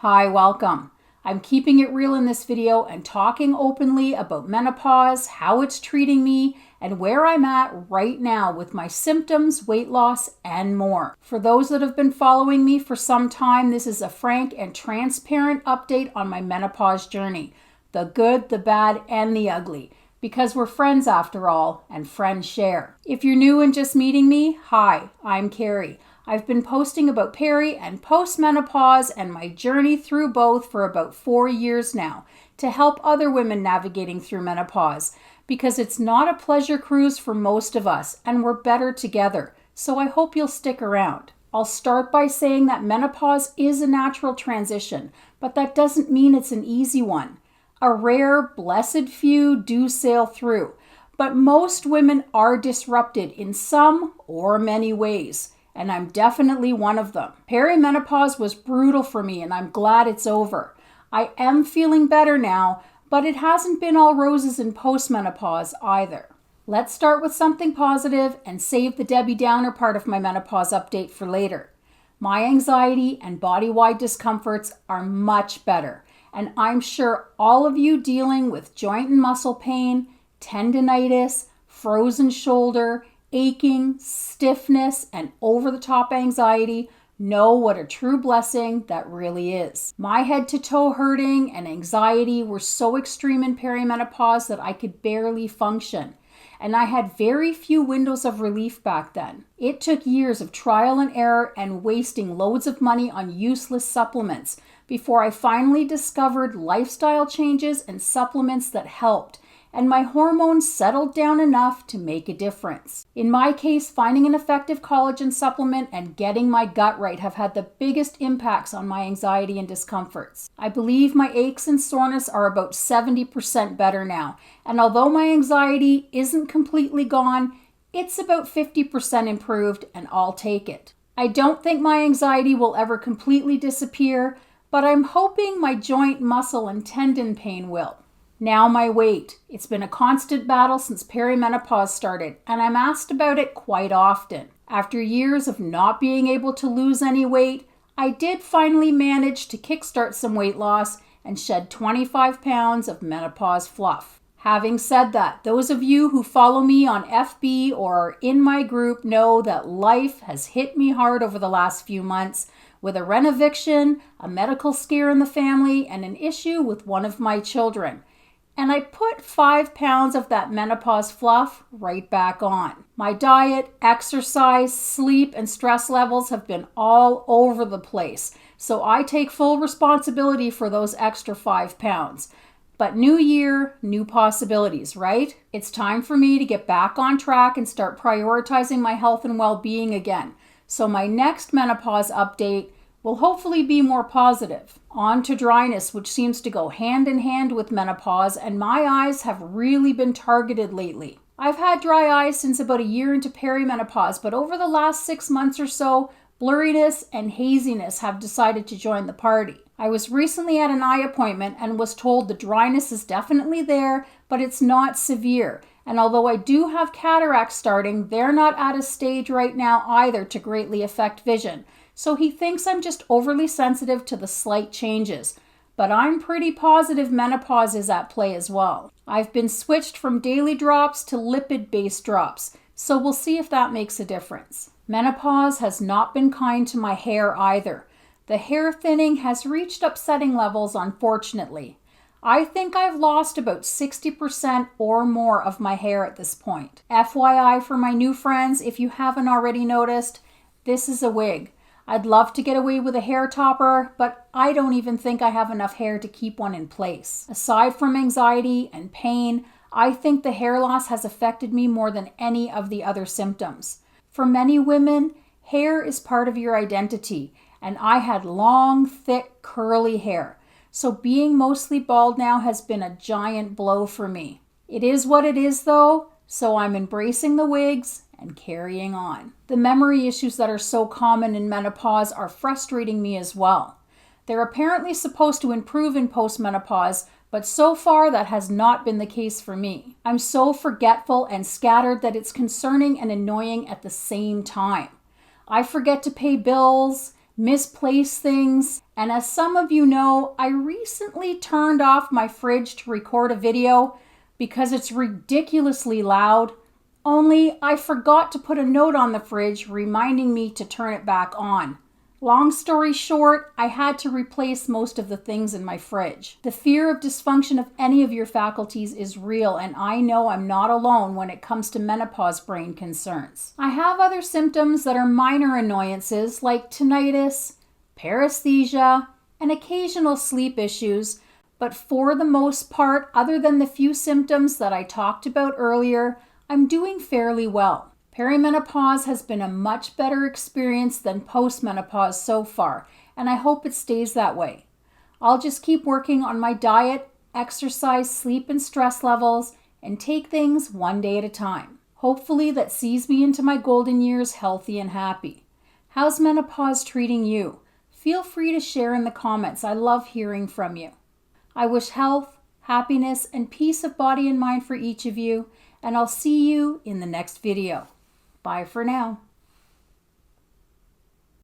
Hi, welcome. I'm keeping it real in this video and talking openly about menopause, how it's treating me, and where I'm at right now with my symptoms, weight loss, and more. For those that have been following me for some time, this is a frank and transparent update on my menopause journey. The good, the bad, and the ugly. Because we're friends after all, and friends share. If you're new and just meeting me, hi, I'm Kari. I've been posting about peri and postmenopause and my journey through both for about 4 years now to help other women navigating through menopause, because it's not a pleasure cruise for most of us and we're better together, so I hope you'll stick around. I'll start by saying that menopause is a natural transition, but that doesn't mean it's an easy one. A rare, blessed few do sail through, but most women are disrupted in some or many ways. And I'm definitely one of them. Perimenopause was brutal for me and I'm glad it's over. I am feeling better now, but it hasn't been all roses in postmenopause either. Let's start with something positive and save the Debbie Downer part of my menopause update for later. My anxiety and body-wide discomforts are much better, and I'm sure all of you dealing with joint and muscle pain, tendinitis, frozen shoulder, aching, stiffness, and over-the-top anxiety know what a true blessing that really is. My head-to-toe hurting and anxiety were so extreme in perimenopause that I could barely function, and I had very few windows of relief back then. It took years of trial and error and wasting loads of money on useless supplements before I finally discovered lifestyle changes and supplements that helped, and my hormones settled down enough to make a difference. In my case, finding an effective collagen supplement and getting my gut right have had the biggest impacts on my anxiety and discomforts. I believe my aches and soreness are about 70% better now, and although my anxiety isn't completely gone, it's about 50% improved, and I'll take it. I don't think my anxiety will ever completely disappear, but I'm hoping my joint, muscle, and tendon pain will. Now my weight. It's been a constant battle since perimenopause started, and I'm asked about it quite often. After years of not being able to lose any weight, I did finally manage to kickstart some weight loss and shed 25 pounds of menopause fluff. Having said that, those of you who follow me on FB or are in my group know that life has hit me hard over the last few months with a rent eviction, a medical scare in the family, and an issue with one of my children. And I put 5 pounds of that menopause fluff right back on. My diet, exercise, sleep, and stress levels have been all over the place, so I take full responsibility for those extra 5 pounds. But new year, new possibilities, right? It's time for me to get back on track and start prioritizing my health and well-being again. So my next menopause update will hopefully be more positive. On to dryness, which seems to go hand in hand with menopause, and my eyes have really been targeted lately. I've had dry eyes since about a year into perimenopause, but over the last 6 months or so, blurriness and haziness have decided to join the party. I was recently at an eye appointment and was told the dryness is definitely there, but it's not severe. And although I do have cataracts starting, they're not at a stage right now either to greatly affect vision. So he thinks I'm just overly sensitive to the slight changes. But I'm pretty positive menopause is at play as well. I've been switched from daily drops to lipid-based drops, so we'll see if that makes a difference. Menopause has not been kind to my hair either. The hair thinning has reached upsetting levels, unfortunately. I think I've lost about 60% or more of my hair at this point. FYI for my new friends, if you haven't already noticed, this is a wig. I'd love to get away with a hair topper, but I don't even think I have enough hair to keep one in place. Aside from anxiety and pain, I think the hair loss has affected me more than any of the other symptoms. For many women, hair is part of your identity, and I had long, thick, curly hair. So being mostly bald now has been a giant blow for me. It is what it is though, so I'm embracing the wigs and carrying on. The memory issues that are so common in menopause are frustrating me as well. They're apparently supposed to improve in postmenopause, but so far that has not been the case for me. I'm so forgetful and scattered that it's concerning and annoying at the same time. I forget to pay bills, misplace things. And as some of you know, I recently turned off my fridge to record a video because it's ridiculously loud. Only I forgot to put a note on the fridge reminding me to turn it back on. Long story short, I had to replace most of the things in my fridge. The fear of dysfunction of any of your faculties is real, and I know I'm not alone when it comes to menopause brain concerns. I have other symptoms that are minor annoyances like tinnitus, paresthesia, and occasional sleep issues, but for the most part, other than the few symptoms that I talked about earlier, I'm doing fairly well. Perimenopause has been a much better experience than postmenopause so far, and I hope it stays that way. I'll just keep working on my diet, exercise, sleep, and stress levels, and take things one day at a time. Hopefully that sees me into my golden years healthy and happy. How's menopause treating you? Feel free to share in the comments. I love hearing from you. I wish health, happiness, and peace of body and mind for each of you, and I'll see you in the next video. Bye for now.